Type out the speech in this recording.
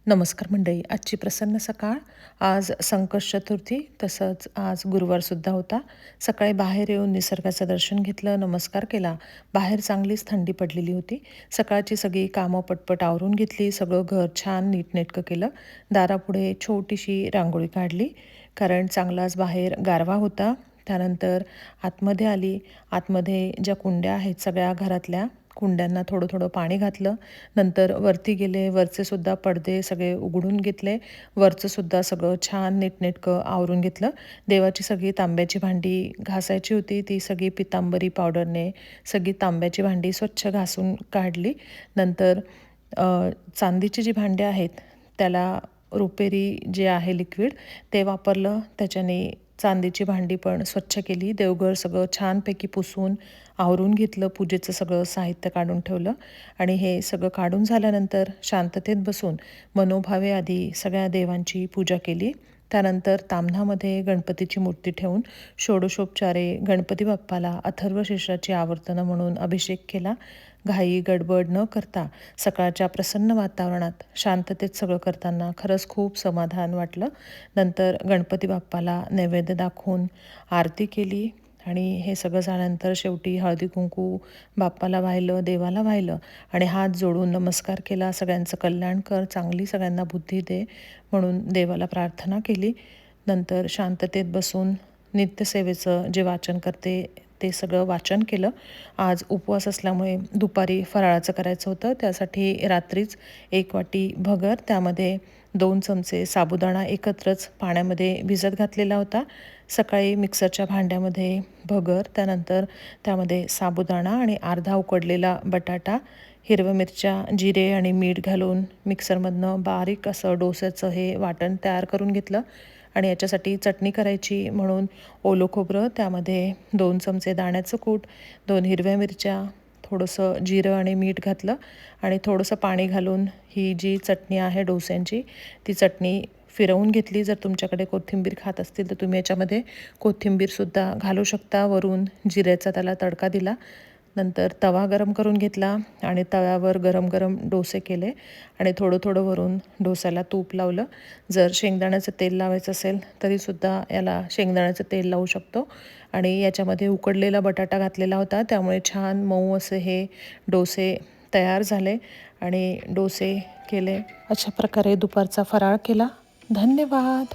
नमस्कार मंडळी. आजची प्रसन्न सकाळ. आज संकष्ट चतुर्थी, तसंच आज गुरुवारसुद्धा होता. सकाळी बाहेर येऊन निसर्गाचं दर्शन घेतलं, नमस्कार केला. बाहेर चांगलीच थंडी पडलेली होती. सकाळची सगळी कामं पटपट आवरून घेतली. सगळं घर छान नीटनेटकं केलं. दारापुढे छोटीशी रांगोळी काढली, कारण चांगलाच बाहेर गारवा होता. त्यानंतर आतमध्ये आली. आतमध्ये ज्या कुंड्या आहेत सगळ्या घरातल्या, कुंड्यांना थोडं थोडं पाणी घातलं. नंतर वरती गेले. वरचे सुद्धा पडदे सगळे उघडून घेतले. वरचं सुद्धा सगळं छान नीटनेटकं आवरून घेतलं. देवाची सगळी तांब्याची भांडी घासायची होती. ती सगळी पितांबरी पावडरने सगळी तांब्याची भांडी स्वच्छ घासून काढली. नंतर चांदीची जी भांडी आहेत त्याला रुपेरी जे आहे लिक्विड ते वापरलं. त्याच्याने चांदीची भांडी पण स्वच्छ केली. देवघर सगळं छानपैकी पुसून आवरून घेतलं. पूजेचं सगळं साहित्य काढून ठेवलं आणि हे सगळं काढून झाल्यानंतर शांततेत बसून मनोभावे आधी सगळ्या देवांची पूजा केली. त्यानंतर ताम्हणामध्ये गणपतीची मूर्ती ठेवून षोडशोपचारे गणपती बाप्पाला अथर्वशीर्षाची आवर्तनं म्हणून अभिषेक केला. घाई गडबड न करता सकाळच्या प्रसन्न वातावरणात शांततेत सगळं करताना खरंच खूप समाधान वाटलं. नंतर गणपती बाप्पाला नैवेद्य दाखवून आरती केली आणि हे सगळं झाल्यानंतर शेवटी हळदी कुंकू बाप्पाला वाहिलं, देवाला वाहिलं आणि हात जोडून नमस्कार केला. सगळ्यांचं कल्याण कर, चांगली सगळ्यांना बुद्धी दे म्हणून देवाला प्रार्थना केली. नंतर शांततेत बसून नित्यसेवेचं जे वाचन करते ते सगळं वाचन केलं. आज उपवास असल्यामुळे दुपारी फराळाचं करायचं होतं. त्यासाठी रात्रीच 1 वाटी भगर, त्यामध्ये 2 चमचे साबुदाणा एकत्रच पाण्यामध्ये भिजत घातलेला होता. सकाळी मिक्सरच्या भांड्यामध्ये भगर, त्यानंतर त्यामध्ये साबुदाणा आणि अर्धा उकडलेला बटाटा, हिरव्या मिरच्या, जिरे आणि मीठ घालून मिक्सरमधनं बारीक असं डोस्याचं हे वाटण तयार करून घेतलं. आणि याच्यासाठी चटणी करायची म्हणून ओलं खोबरं, त्यामध्ये 2 चमचे दाण्याचं कूट, 2 हिरव्या मिरच्या, थोडंसं जिरं आणि मीठ घातलं आणि थोडंसं पाणी घालून ही जी चटणी आहे डोस्यांची ती चटणी फिरवून घेतली. जर तुमच्याकडे कोथिंबीर खात असतील तर तुम्ही याच्यामध्ये कोथिंबीरसुद्धा घालू शकता. वरून जिऱ्याचा त्याला तडका दिला. नंतर तवा गरम करून घेतला आणि तव्यावर गरम गरम डोसे केले आणि थोडं थोडं वरून डोस्याला तूप लावलं. जर शेंगदाण्याचं तेल लावायचं असेल तरीसुद्धा याला शेंगदाण्याचं तेल लावू शकतो. आणि याच्यामध्ये उकडलेला बटाटा घातलेला होता, त्यामुळे छान मऊ असे हे डोसे तयार झाले आणि डोसे केले. अशा प्रकारे दुपारचा फराळ केला. धन्यवाद.